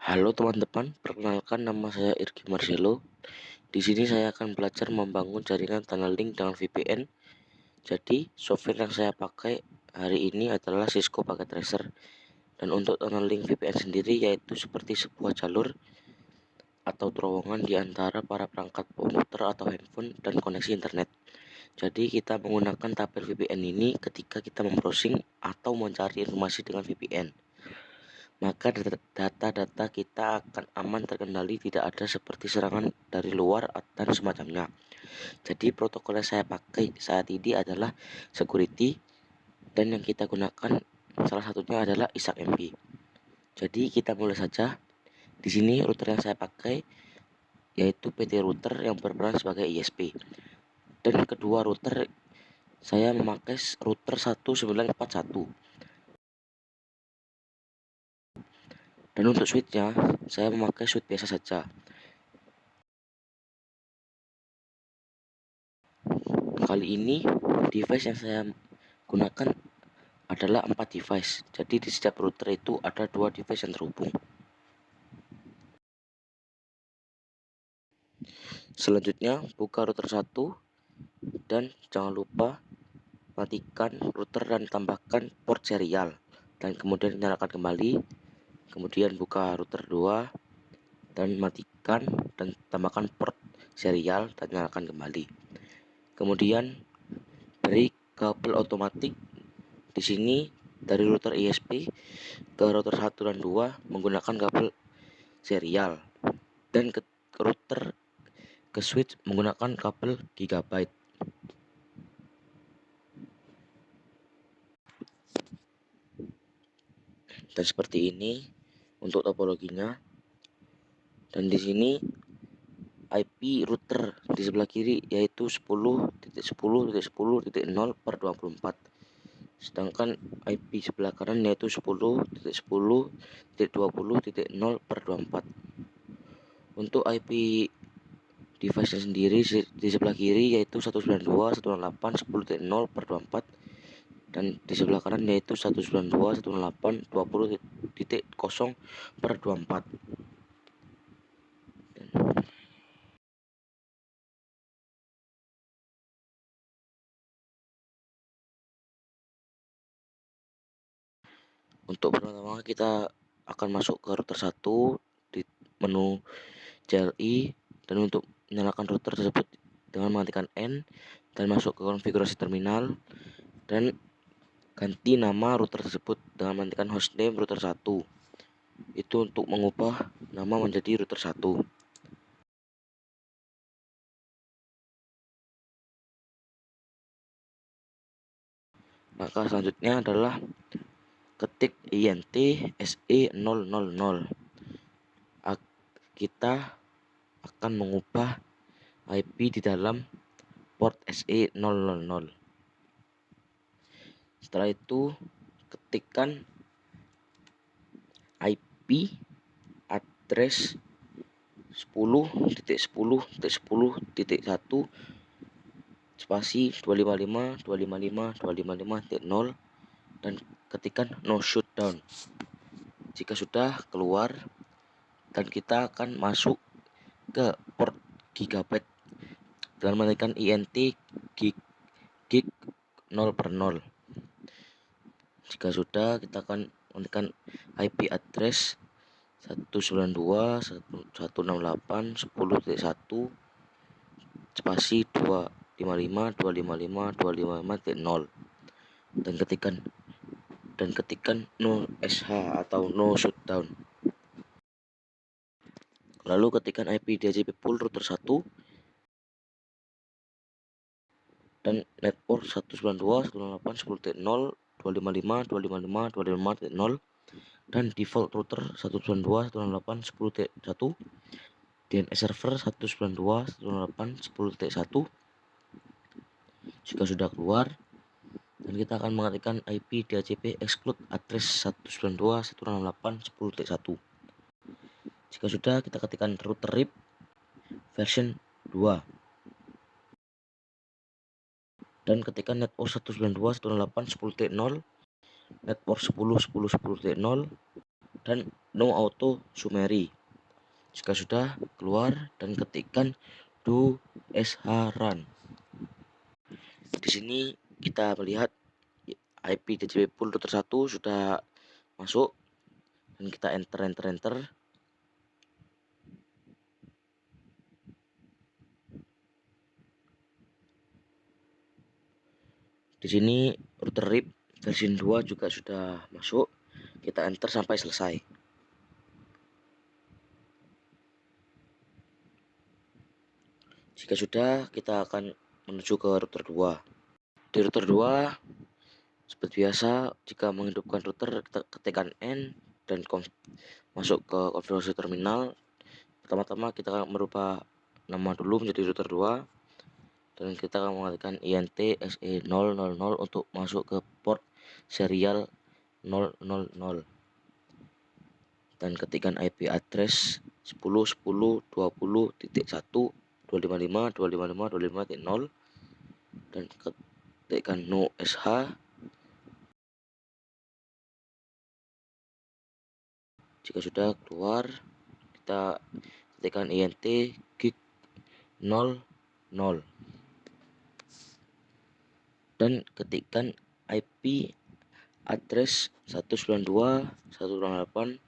Halo teman-teman, perkenalkan nama saya Irgi Marcelo. Di sini saya akan belajar membangun jaringan tunneling dengan VPN. Jadi, software yang saya pakai hari ini adalah Cisco Packet Tracer. Dan untuk tunneling VPN sendiri yaitu seperti sebuah jalur atau terowongan di antara para perangkat komputer atau handphone dan koneksi internet. Jadi, kita menggunakan tabel VPN ini ketika kita membrowsing atau mencari informasi dengan VPN. Maka data-data kita akan aman terkendali, tidak ada seperti serangan dari luar dan semacamnya. Jadi protokol yang saya pakai saat ini adalah security, dan yang kita gunakan salah satunya adalah ISAK-MP. Jadi kita mulai saja. Di sini router yang saya pakai yaitu PT router yang berperan sebagai ISP. Dan kedua router saya memakai router 1941. Dan untuk switchnya saya memakai switch biasa saja. Kali ini device yang saya gunakan adalah 4 device. Jadi di setiap router itu ada 2 device yang terhubung. Selanjutnya buka router 1 dan jangan lupa matikan router dan tambahkan port serial, dan kemudian nyalakan kembali. Kemudian buka router 2 dan matikan dan tambahkan port serial dan nyalakan kembali. Kemudian beri kabel otomatis. Di sini dari router ISP ke router 1 dan 2 menggunakan kabel serial, dan ke router ke switch menggunakan kabel gigabyte. Dan seperti ini untuk topologinya. Dan di sini IP router di sebelah kiri yaitu 10.10.10.0/24. Sedangkan IP sebelah kanan yaitu 10.10.20.0/24. Untuk IP device sendiri di sebelah kiri yaitu 192.168.10.0/24, dan di sebelah kanan yaitu 192.168.20.0/24. Untuk pertama kita akan masuk ke router 1 di menu CLI, dan untuk menyalakan router tersebut dengan mematikan N dan masuk ke konfigurasi terminal dan ganti nama router tersebut dengan mematikan hostname router 1. Itu untuk mengubah nama menjadi router 1. Maka selanjutnya adalah ketik INT SE000. Kita akan mengubah IP di dalam port SE000. Setelah itu ketikkan IP address 10.10.10.1 spasi 255.255.255.0 dan ketikkan no shutdown. Jika sudah keluar, dan kita akan masuk ke port gigabyte dengan mengetikkan INT gig 0/0. Jika sudah, kita akan mengetikkan IP address 192.168.10.1 spasi 255.255.255.0 dan ketikkan no sh atau no shutdown. Lalu ketikkan IP DHCP pool router 1 dan netport 192.168.10.0, 255.255.255.0 dan default router 192.168.10.1, DNS server 192.168.10.1. Jika sudah keluar, dan kita akan mengetikkan IP DHCP exclude address 192.168.10.1. Jika sudah, kita ketikkan router RIP version 2 dan ketikkan netport 192.168.10.0, netport 10.10.10.0 dan no auto summary. Jika sudah, keluar dan ketikkan do sh run. Di sini kita melihat IP DHCP pool router 1 sudah masuk dan kita enter. Di sini router RIP versi 2 juga sudah masuk. Kita enter sampai selesai. Jika sudah, kita akan menuju ke router 2. Di router 2, seperti biasa, jika menghidupkan router, kita ketikkan N dan masuk ke konfigurasi terminal. Pertama-tama kita akan merubah nama dulu menjadi router 2 dan kita akan mengetikkan int se000 untuk masuk ke port serial 000 dan ketikkan IP address 10.10.20.1.255.255.255.0 dan ketikkan no sh. Jika sudah keluar, kita ketikkan int gig 00 dan ketikkan IP address 192.168.20.1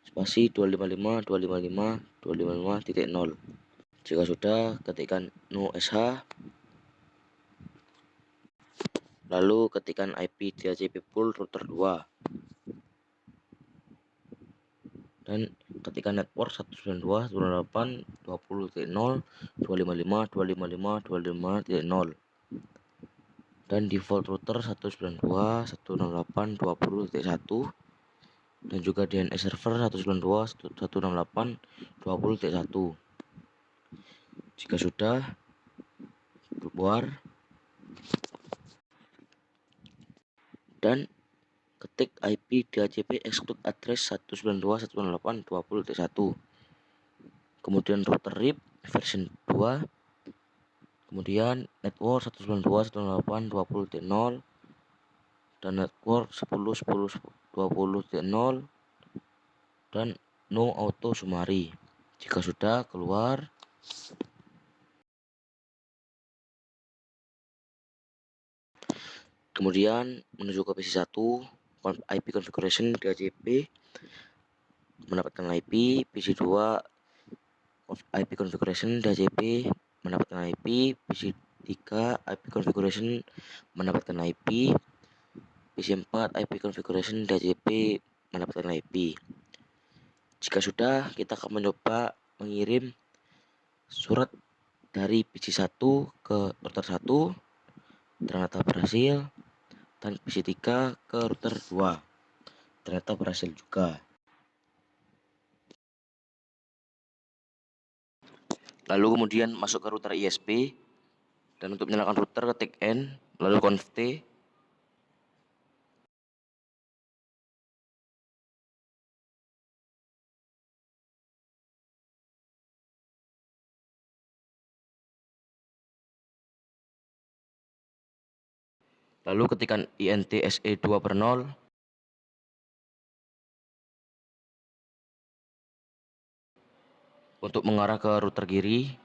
spasi 255.255.255.0. Jika sudah, ketikkan no sh, lalu ketikkan IP DHCP pool router 2 dan ketikkan network 192.168.20.0.255.255.255.0 dan default router 192.168.20.1 dan juga DNS server 192.168.20.1. Jika sudah, keluar dan ketik IP DHCP exclude address 192.168.20.1, kemudian router RIP version 2, kemudian network 192.168.20.0 dan network 10.10.20.0 dan no auto summary. Jika sudah, keluar kemudian menuju ke PC1, IP configuration DHCP mendapatkan IP, PC2 IP configuration DHCP mendapatkan IP, PC3 IP configuration mendapatkan IP, PC4 IP configuration DHCP mendapatkan IP. Jika sudah, kita akan mencoba mengirim surat dari PC1 ke router 1, ternyata berhasil, dan PC3 ke router 2, ternyata berhasil juga. Lalu kemudian masuk ke router ISP dan untuk menyalakan router ketik N lalu conf T. Lalu ketikkan int se2/0 untuk mengarah ke router kiri.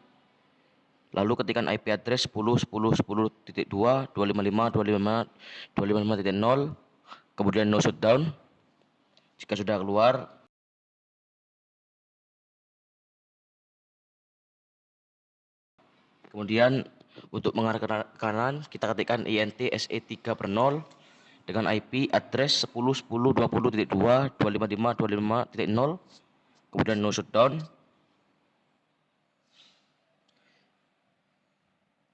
Lalu ketikkan IP address 10.10.10.255.255.255.0, kemudian no shutdown. Jika sudah keluar, kemudian untuk mengarah ke kanan kita ketikkan int se3/0 dengan IP address 10.10.20.2.255.255.0, kemudian no shutdown.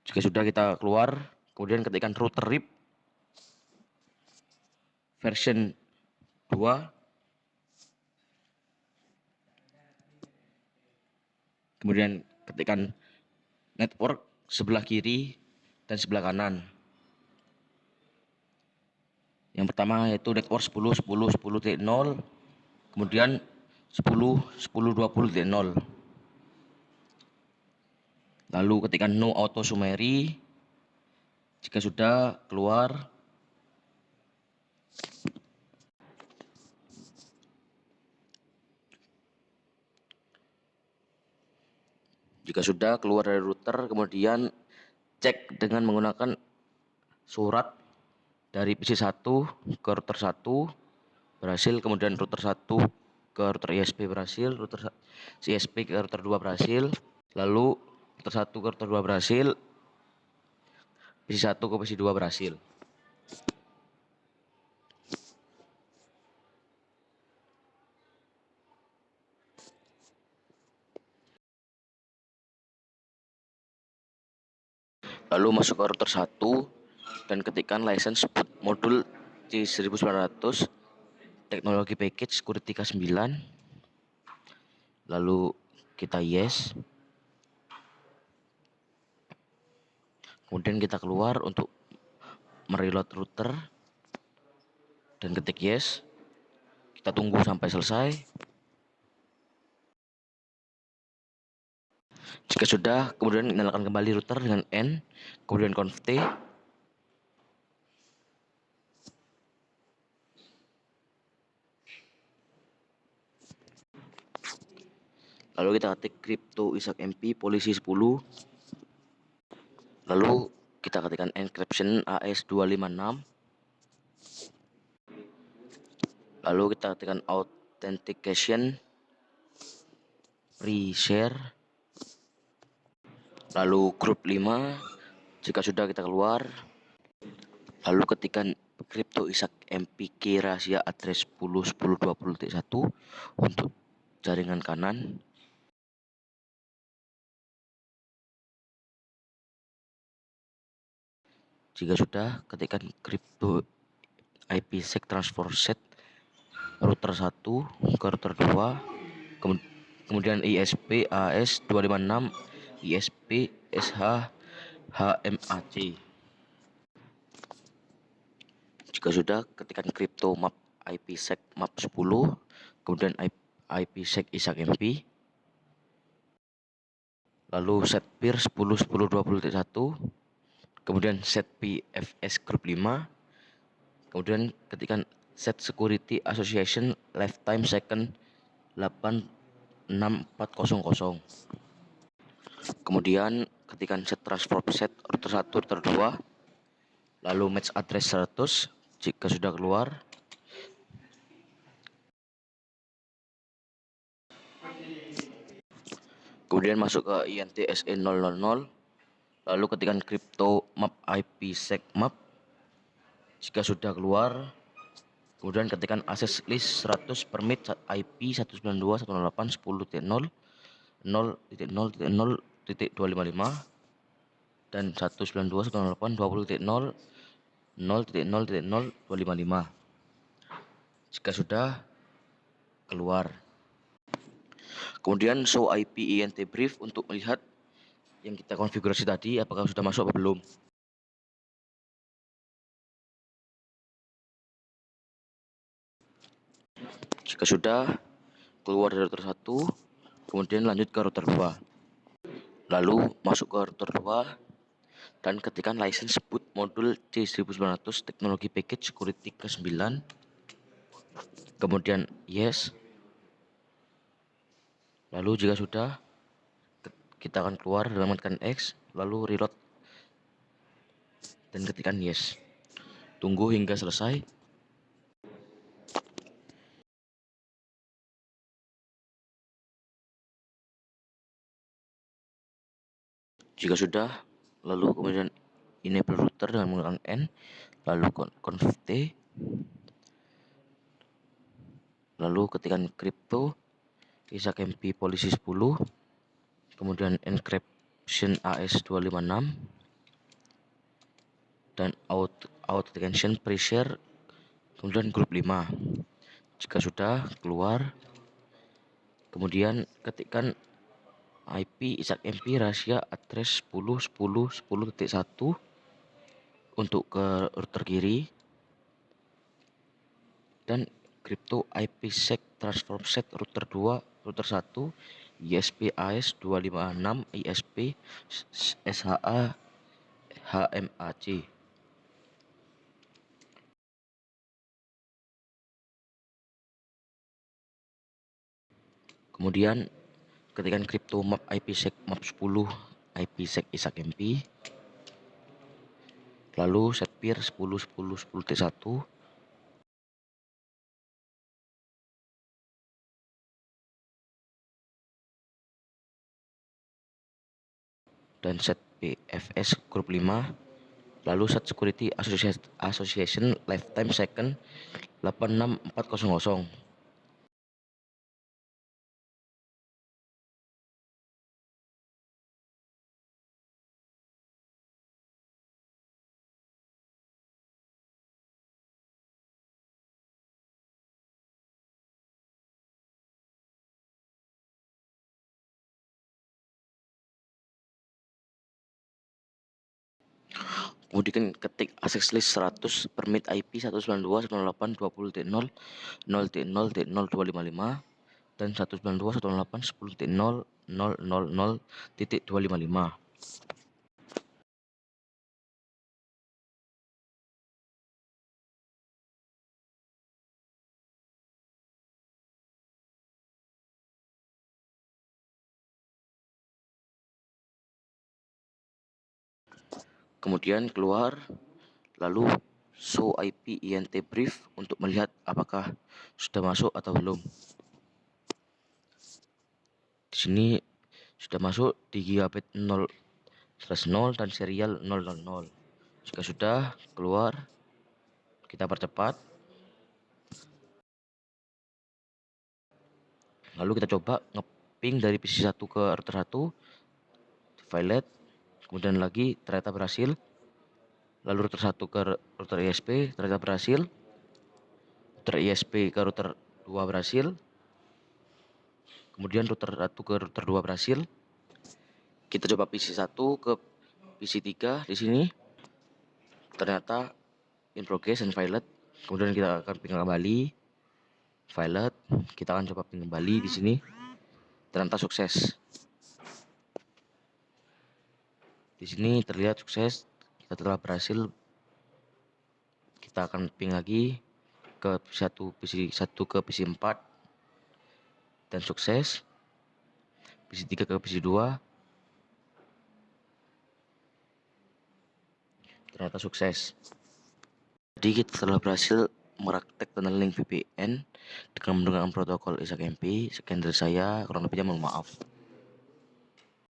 Jika sudah, kita keluar, kemudian ketikkan router RIP version 2, kemudian ketikkan network sebelah kiri dan sebelah kanan. Yang pertama yaitu network 10.10.10.0, kemudian 10.10.20.0. Lalu ketikkan no auto summary. Jika sudah, keluar. Jika sudah keluar dari router, kemudian cek dengan menggunakan surat dari PC1 ke router 1 berhasil, kemudian router 1 ke router ISP berhasil, router ISP ke router 2 berhasil, lalu router 1 ke router 2 berhasil, PC1 ke PC2 berhasil. Lalu masuk ke router 1 dan ketikkan license boot modul C1900 teknologi package security K9. Lalu kita yes. Kemudian kita keluar untuk mereload router dan ketik yes. Kita tunggu sampai selesai. Jika sudah, kemudian nyalakan kembali router dengan N, kemudian conf T. Lalu kita ketik crypto Isak MP polisi 10. Lalu kita ketikkan encryption AS256. Lalu kita ketikkan authentication pre-share. Lalu grup 5. Jika sudah, kita keluar. Lalu ketikkan crypto Isak MPK rahasia address 10.10.20.1 untuk jaringan kanan. Jika sudah, ketikkan crypto IPsec transfer set router 1 ke router 2, kemudian ISP AS256 ISP SH HMAC. Jika sudah, ketikkan crypto map IPsec map 10, kemudian IPsec Isak MP, lalu set peer 10.10.20.1, kemudian set PFS group 5, kemudian ketikkan set security association lifetime second 86400. Kemudian ketikkan set transfer set router 1 router 2, lalu match address 100. Jika sudah keluar, kemudian masuk ke INTSE 000, lalu ketikkan crypto map IPsec map. Jika sudah keluar, kemudian ketikkan access list 100 permit IP 192.168.10.0 0.0.0.255 dan 192.168.20.0.0.0.255. Jika sudah, keluar. Kemudian show IP INT brief untuk melihat yang kita konfigurasi tadi apakah sudah masuk atau belum. Jika sudah, keluar dari router 1, kemudian lanjut ke router 2. Lalu masuk ke router 2 dan ketikkan license boot modul C1900 teknologi package security ke-9. Kemudian yes. Lalu jika sudah, kita akan keluar dengan menekan X, lalu reload dan ketikkan yes. Tunggu hingga selesai. Jika sudah, lalu kemudian enable router dengan menggunakan N, lalu conf T, lalu ketikkan crypto Isak MP polisi 10, kemudian encryption AS256 dan authentication pre-share, kemudian grup 5. Jika sudah, keluar, kemudian ketikkan IP Isak MP rahasia address 10.10.10.1 untuk ke router kiri dan crypto IPsec transform set router 2 router 1 ISP AS256 ISP SHA HMAC. Kemudian ketikkan crypto map IPsec map 10 IPsec ISAK-MP, lalu set peer 10 10 10 T1, dan set PFS grup 5, lalu set security association lifetime second 86400. Kemudian ketik access list 100 permit IP 192.168.20.0 0.0.0.255 dan 192.168.10.0.0.0.255. Kemudian keluar, lalu show IP INT brief untuk melihat apakah sudah masuk atau belum. Di sini sudah masuk di gigabit 0/0 dan serial 000. Jika sudah keluar, kita percepat. Lalu kita coba ngeping dari PC 1 ke router 1, violet, kemudian lagi ternyata berhasil. Lalu router 1 ke router ISP ternyata berhasil. Router ISP ke router 2 berhasil. Kemudian router 1 ke router 2 berhasil. Kita coba PC 1 ke PC 3 di sini. Ternyata in progress dan violet. Kemudian kita akan ping kembali. Violet, kita akan coba ping kembali di sini. Ternyata sukses. Di sini terlihat sukses. Kita telah berhasil. Kita akan ping lagi ke PC 1 ke PC 4 dan sukses. PC 3 ke PC 2 ternyata sukses. Jadi kita telah berhasil meraktek tunneling VPN dengan menggunakan protokol ISAK-MP. Sekian dari saya, kurang lebihnya mohon maaf.